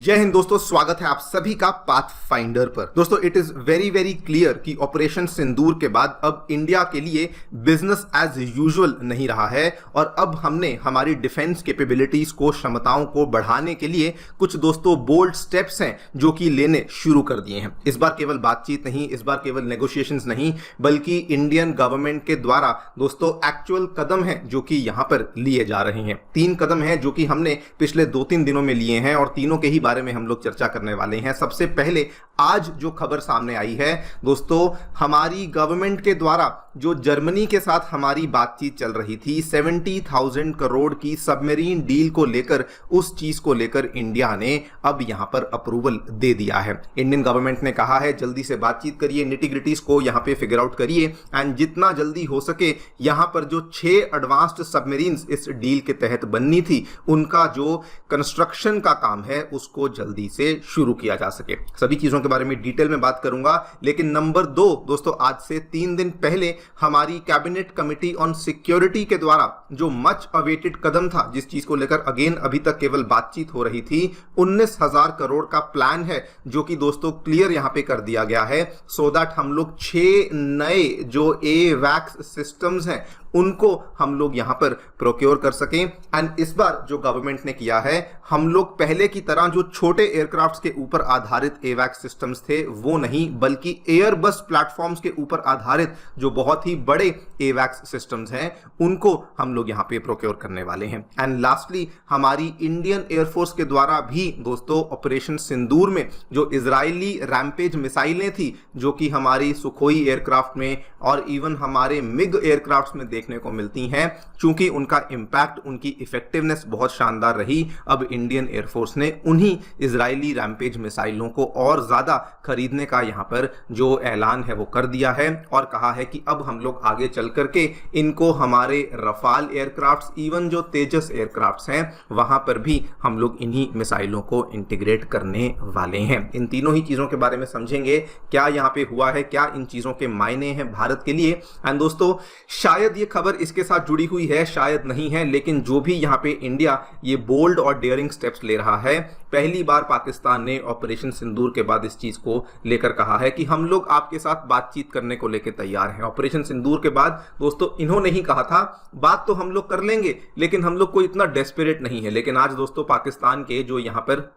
जय हिंद दोस्तों, स्वागत है आप सभी का पाथ फाइंडर पर। दोस्तों, it is very very clear कि ऑपरेशन सिंदूर के बाद अब इंडिया के लिए बिजनेस एज यूजुअल नहीं रहा है और अब हमने हमारी डिफेंस कैपेबिलिटीज को, क्षमताओं को बढ़ाने के लिए कुछ दोस्तों बोल्ड स्टेप्स हैं जो कि लेने शुरू कर दिए हैं। इस बार केवल बातचीत नहीं, इस बार केवल नेगोशिएशंस नहीं, बल्कि इंडियन गवर्नमेंट के द्वारा दोस्तों एक्चुअल कदम हैं जो कि यहां पर लिए जा रहे हैं। 3 कदम हैं जो कि हमने पिछले 2-3 दिनों में लिए हैं और तीनों के ही बारे में हम लोग चर्चा करने वाले हैं। सबसे पहले आज जो खबर सामने आई है दोस्तों, हमारी गवर्नमेंट के द्वारा जो जर्मनी के साथ हमारी बातचीत चल रही थी 70,000 करोड़ की सबमरीन डील को लेकर, उस चीज को लेकर इंडिया ने अब यहां पर अप्रूवल दे दिया है। इंडियन गवर्नमेंट ने कहा है जल्दी से बातचीत करिए, निटिग्रिटीज को यहां पे फिगर आउट करिए एंड जितना जल्दी हो सके यहां पर जो 6 एडवांस्ड सबमरीन्स इस डील के तहत बननी थी उनका जो कंस्ट्रक्शन का काम है उसको जल्दी से शुरू किया जा सके। सभी चीजों के बारे में डिटेल में बात करूंगा, लेकिन नंबर 2 दोस्तों, आज से 3 दिन पहले हमारी कैबिनेट कमिटी ऑन सिक्योरिटी के द्वारा जो मच अवेटेड कदम था, जिस चीज को लेकर अगेन अभी तक केवल बातचीत हो रही थी, 19,000 करोड़ का प्लान है जो कि दोस्तों क्लियर यहां पे कर दिया गया है सो दैट हम लोग 6 नए जो AWACS सिस्टम्स हैं उनको हम लोग यहां पर प्रोक्योर कर सकें। एंड इस बार जो गवर्नमेंट ने किया है, हम लोग पहले की तरह जो छोटे एयरक्राफ्ट्स के ऊपर आधारित AWACS सिस्टम्स थे वो नहीं, बल्कि एयरबस प्लेटफॉर्म्स के ऊपर आधारित जो बहुत ही बड़े AWACS सिस्टम्स हैं उनको हम लोग यहां पे प्रोक्योर करने वाले हैं। एंड लास्टली, हमारी इंडियन एयरफोर्स के द्वारा भी दोस्तों ऑपरेशन सिंदूर में जो इजरायली रैम्पेज मिसाइलें थी जो कि हमारी सुखोई एयरक्राफ्ट में और इवन हमारे मिग एयरक्राफ्ट में देखने को मिलती हैं, चूंकि उनका इंपैक्ट, उनकी इफेक्टिवनेस बहुत शानदार रही, अब इंडियन एयरफोर्स ने उन्हीं इजरायली रैम्पेज मिसाइलों को और ज्यादा खरीदने का यहां पर जो ऐलान है वो कर दिया है और कहा है कि अब हम लोग आगे चल करके इनको हमारे रफाल एयरक्राफ्ट्स, इवन जो तेजस एयरक्राफ्ट्स हैं वहां पर भी हम लोग इन्हीं मिसाइलों को इंटीग्रेट करने वाले हैं। इन तीनों ही चीजों के बारे में समझेंगे, क्या यहां पे हुआ है, क्या इन चीजों के मायने हैं भारत के लिए। एंड दोस्तों, शायद ये खबर इसके साथ जुड़ी हुई है, शायद नहीं है, लेकिन जो भी यहां पे इंडिया ये बोल्ड और डेयरिंग स्टेप्स ले रहा है, पहली बार पाकिस्तान ने ऑपरेशन सिंदूर के बाद इस चीज को लेकर कहा है कि हम लोग आपके साथ बातचीत करने को लेकर तैयार हैं। ऑपरेशन सिंदूर के बाद दोस्तों इन्होंने ही कहा था बात तो हम लोग कर लेंगे, लेकिन हम लोग कोई इतना डेस्परेट नहीं है। लेकिन आज दोस्तों पाकिस्तान के जो यहां पर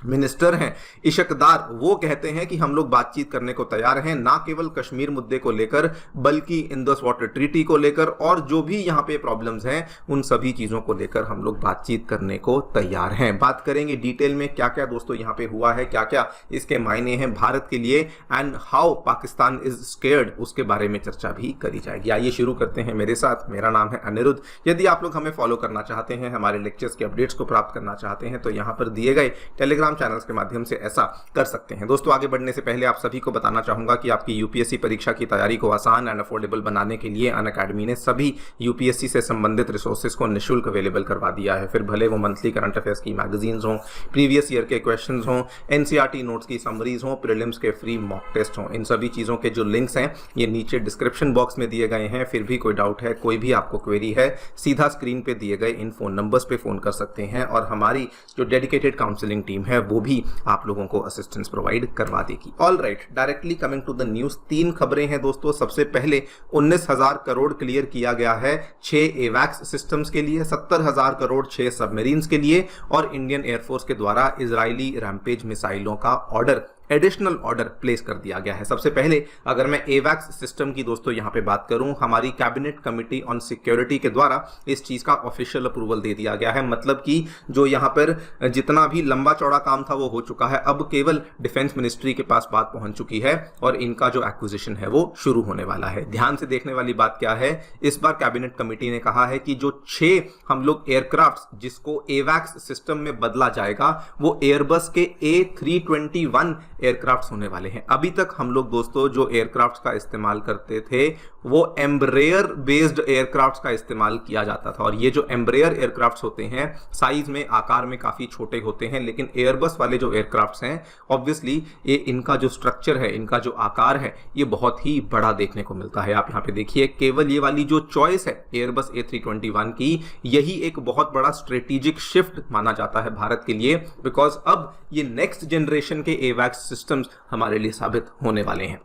मिनिस्टर हैं इशकदार, वो कहते हैं कि हम लोग बातचीत करने को तैयार हैं, ना केवल कश्मीर मुद्दे को लेकर बल्कि इंडस वाटर ट्रीटी को लेकर और जो भी यहाँ पे प्रॉब्लम्स हैं उन सभी चीजों को लेकर हम लोग बातचीत करने को तैयार हैं। बात करेंगे डिटेल में क्या क्या दोस्तों यहाँ पे हुआ है, क्या क्या इसके मायने हैं भारत के लिए and how Pakistan is scared, उसके बारे में चर्चा भी करी जाएगी। आइए शुरू करते हैं मेरे साथ। मेरा नाम है अनिरुद्ध। यदि आप लोग हमें फॉलो करना चाहते हैं, हमारे लेक्चर्स के अपडेट्स को प्राप्त करना चाहते हैं, तो यहाँ पर दिए गए टेलीग्राम चैनल्स के माध्यम से ऐसा कर सकते हैं। दोस्तों, आगे बढ़ने से पहले आप सभी को बताना चाहूंगा कि आपकी यूपीएससी परीक्षा की तैयारी को आसान एंड अफोर्डेबल बनाने के लिए अनअकैडमी ने सभी यूपीएससी से संबंधित रिसोर्सेज को निःशुल्क अवेलेबल करवा दिया है। फिर भले वो मंथली करंट अफेयर्स की मैगजीन्स हों, प्रीवियस ईयर के क्वेश्चंस हों, एनसीईआरटी नोट्स की समरीज हों, प्रीलिम्स के फ्री मॉक टेस्ट हों, इन सभी चीजों के जो लिंक्स हैं ये नीचे डिस्क्रिप्शन बॉक्स में दिए गए हैं। फिर भी कोई डाउट है, कोई भी आपको क्वेरी है, सीधा स्क्रीन पे दिए गए इन फोन नंबर्स पे फोन कर सकते हैं और हमारी जो डेडिकेटेड काउंसलिंग टीम है वो भी आप लोगों को असिस्टेंस प्रोवाइड करवा देगी। All right, directly coming to the news. 3 खबरें हैं दोस्तों। सबसे पहले 19,000 करोड़ क्लियर किया गया है 6 AWACS सिस्टम्स के लिए, 70,000 करोड़ 6 सबमरीन्स के लिए और इंडियन एयरफोर्स के द्वारा इजरायली रैम्पेज मिसाइलों का ऑर्डर, एडिशनल ऑर्डर प्लेस कर दिया गया है। सबसे पहले अगर मैं AWACS सिस्टम की दोस्तों यहां पे बात करूं, हमारी कैबिनेट कमिटी ऑन सिक्योरिटी के द्वारा इस चीज का ऑफिशियल अप्रूवल दे दिया गया है। मतलब कि जो यहां पर जितना भी लंबा चौड़ा काम था वो हो चुका है, अब केवल डिफेंस मिनिस्ट्री के पास बात पहुंच चुकी है और इनका जो एक्विजिशन है वो शुरू होने वाला है। ध्यान से देखने वाली बात क्या है, इस बार कैबिनेट कमिटी ने कहा है कि जो 6 हम लोग एयरक्राफ्ट जिसको AWACS सिस्टम में बदला जाएगा वो एयरबस के A321 एयरक्राफ्ट होने वाले हैं। अभी तक हम लोग दोस्तों जो एयरक्राफ्ट का इस्तेमाल करते थे वो एम्ब्रेयर बेस्ड एयरक्राफ्ट का इस्तेमाल किया जाता था, और ये जो एम्ब्रेयर एयरक्राफ्ट होते हैं साइज में आकार में काफी छोटे होते हैं, लेकिन एयरबस वाले जो एयरक्राफ्ट हैं ऑब्वियसली ये इनका जो स्ट्रक्चर है, इनका जो आकार है ये बहुत ही बड़ा देखने को मिलता है। आप यहाँ पे देखिए केवल ये वाली जो चॉइस है एयरबस A321 की, यही एक बहुत बड़ा स्ट्रेटेजिक शिफ्ट माना जाता है भारत के लिए, बिकॉज अब ये नेक्स्ट जनरेशन के एवैक्स सिस्टम्स हमारे लिए साबित होने वाले हैं।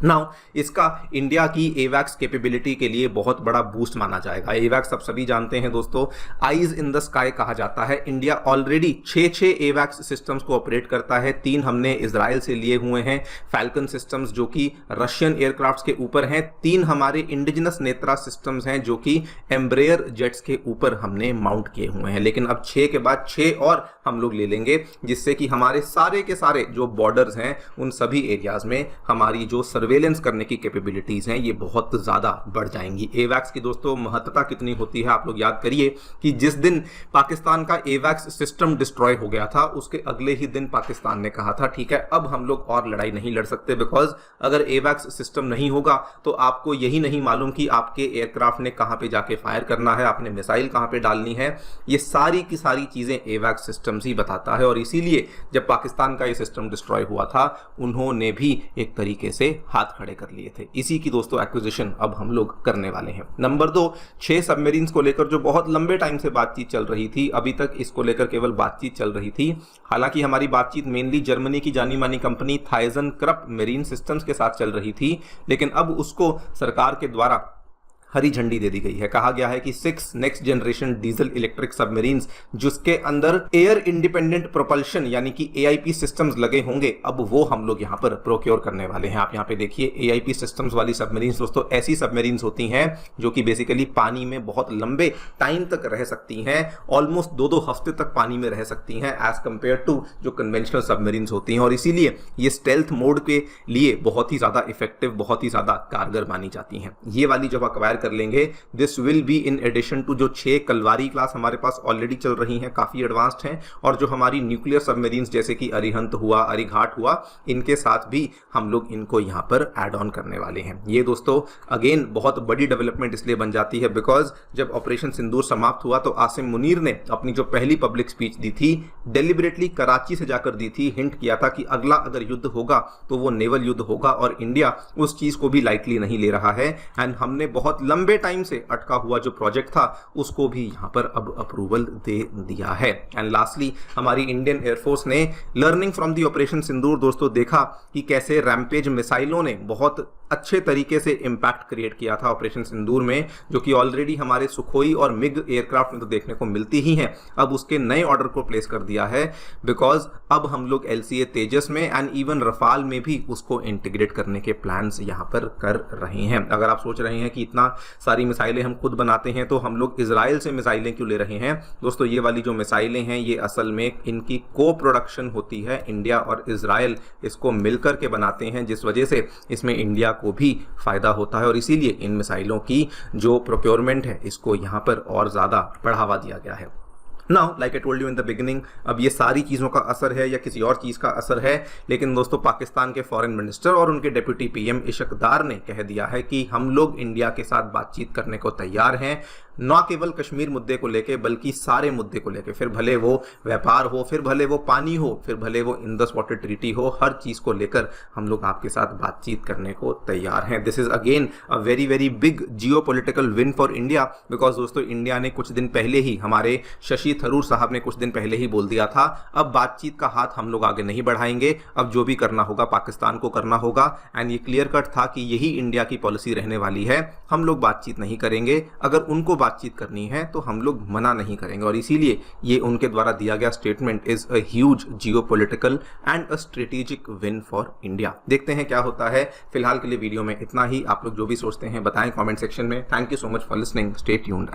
नाउ इसका इंडिया की एवैक्स कैपेबिलिटी के लिए बहुत बड़ा बूस्ट माना जाएगा। एवैक्स आप सभी जानते हैं दोस्तों, आईज इन द स्काई कहा जाता है। इंडिया ऑलरेडी 6 एवैक्स सिस्टम्स को ऑपरेट करता है। 3 हमने इजराइल से लिए हुए हैं फैल्कन सिस्टम्स जो कि रशियन एयरक्राफ्ट्स के ऊपर हैं। 3 हमारे इंडिजिनस नेत्रा सिस्टम्स हैं जो कि एम्ब्रेयर जेट्स के ऊपर हमने माउंट किए हुए हैं। लेकिन अब 6 के बाद 6 और हम लोग ले लेंगे, जिससे कि हमारे सारे के सारे जो बॉर्डर्स हैं उन सभी एरियाज में हमारी जो सर्वेलेंस करने की कैपेबिलिटीज हैं ये बहुत ज्यादा बढ़ जाएंगी। एवैक्स की दोस्तों महत्ता कितनी होती है आप लोग याद करिए कि जिस दिन पाकिस्तान का एवैक्स सिस्टम डिस्ट्रॉय हो गया था उसके अगले ही दिन पाकिस्तान ने कहा था ठीक है अब हम लोग और लड़ाई नहीं लड़ सकते, बिकॉज अगर एवैक्स सिस्टम नहीं होगा तो आपको यही नहीं मालूम कि आपके एयरक्राफ्ट ने कहां पे जाके फायर करना है, आपने मिसाइल कहां पे डालनी है। ये सारी की सारी चीजें एवैक्स सिस्टम ही बताता है, और इसीलिए जब पाकिस्तान का ये सिस्टम डिस्ट्रॉय हुआ था उन्होंने भी एक तरीके से हाथ खड़े कर लिए थे। इसी की दोस्तों एक्विजिशन अब हम लोग करने वाले हैं। नंबर 2, 6 सबमरीन्स को लेकर जो बहुत लंबे टाइम से बातचीत चल रही थी, अभी तक इसको लेकर केवल बातचीत चल रही थी। हालांकि हमारी बातचीत मेनली जर्मनी की जानी मानी कंपनी थाइजन-क्रप मेरीन सिस्टम्स के साथ चल रही थी, लेकिन अब उसको सरकार के द्वारा हरी झंडी दे दी गई है। कहा गया है कि 6 next generation diesel electric submarines जिसके अंदर एयर इंडिपेंडेंट प्रोपल्शन यानी कि AIP सिस्टम्स लगे होंगे, अब वो हम लोग यहां पर प्रोक्योर करने वाले हैं। आप यहां पे देखिए AIP सिस्टम्स वाली सबमरीन्स दोस्तों ऐसी सबमरीन्स होती हैं जो कि बेसिकली पानी में बहुत लंबे टाइम तक रह सकती हैं, ऑलमोस्ट 2-2 हफ्ते तक पानी में रह सकती हैं एज कंपेयर टू जो कन्वेंशनल सबमरीन्स होती हैं, और इसीलिए ये स्टेल्थ मोड के लिए बहुत ही ज्यादा इफेक्टिव, बहुत ही ज्यादा कारगर मानी जाती हैं। ये वाली जब अक्वायर कर लेंगे this will be in addition to जो 6 कलवारी क्लास हमारे पास ऑलरेडी चल रही हैं, काफी एडवांस्ड हैं, और जो हमारी न्यूक्लियर सबमरीन्स जैसे कि अरिहंत हुआ, अरिघाट हुआ, इनके साथ भी हम लोग इनको यहां पर ऐड ऑन करने वाले हैं। ये दोस्तों अगेन बहुत बड़ी डेवलपमेंट इसलिए बन जाती है बिकॉज जब ऑपरेशन सिंदूर समाप्त हुआ तो आसिम मुनीर ने अपनी जो पहली पब्लिक स्पीच दी थी डेलिबरेटली कराची से जाकर दी थी, हिंट किया था कि अगला अगर युद्ध होगा तो वो नेवल युद्ध होगा, और इंडिया उस चीज को भी लाइटली नहीं ले रहा है। एंड हमने बहुत लंबे टाइम से अटका हुआ जो प्रोजेक्ट था उसको भी यहां पर अब अप्रूवल दे दिया है। एंड लास्टली हमारी इंडियन एयरफोर्स ने लर्निंग फ्रॉम दी ऑपरेशन सिंदूर दोस्तों देखा कि कैसे रैम्पेज मिसाइलों ने बहुत अच्छे तरीके से इंपैक्ट क्रिएट किया था ऑपरेशन सिंदूर में, जो कि ऑलरेडी हमारे सुखोई और मिग एयरक्राफ्ट में तो देखने को मिलती ही हैं। अब उसके नए ऑर्डर को प्लेस कर दिया है बिकॉज अब हम लोग LCA तेजस में एंड इवन रफाल में भी उसको इंटीग्रेट करने के प्लान्स यहां पर कर रहे हैं। अगर आप सोच रहे हैं कि इतना सारी मिसाइलें हम खुद बनाते हैं तो हम लोग इजराइल से मिसाइलें क्यों ले रहे हैं, दोस्तों ये वाली जो मिसाइलें हैं ये असल में इनकी को प्रोडक्शन होती है, इंडिया और इजराइल इसको मिलकर के बनाते हैं, जिस वजह से इसमें इंडिया को भी फायदा होता है, और इसीलिए इन मिसाइलों की जो प्रोक्योरमेंट है इसको यहां पर और ज्यादा बढ़ावा दिया गया है। Now like I told you in the beginning, अब ये सारी चीज़ों का असर है या किसी और चीज़ का असर है, लेकिन दोस्तों पाकिस्तान के फॉरेन मिनिस्टर और उनके डिप्टी PM इशक दार ने कह दिया है कि हम लोग इंडिया के साथ बातचीत करने को तैयार हैं, न केवल कश्मीर मुद्दे को लेके बल्कि सारे मुद्दे को लेके, फिर भले वो व्यापार हो, फिर भले वो पानी हो, फिर भले वो इंडस वाटर ट्रीटी हो, हर चीज़ को लेकर हम लोग आपके साथ बातचीत करने को तैयार हैं। This is again a very very big geo political win for India because दोस्तों इंडिया ने कुछ दिन पहले ही, हमारे शशि थरूर साहब ने कुछ दिन पहले ही बोल दिया था अब बातचीत का हाथ हम लोग आगे नहीं बढ़ाएंगे, अब जो भी करना होगा पाकिस्तान को करना होगा। एंड ये क्लियर कट था कि यही इंडिया की पॉलिसी रहने वाली है, हम लोग बातचीत नहीं करेंगे, अगर उनको बातचीत करनी है तो हम लोग मना नहीं करेंगे, और इसीलिए ये उनके द्वारा दिया गया statement is a huge geopolitical and a strategic win for India. देखते हैं क्या होता है। फिलहाल के लिए वीडियो में इतना ही। आप लोग जो भी सोचते हैं बताएं कमेंट सेक्शन में। Thank you so much for listening, stay tuned.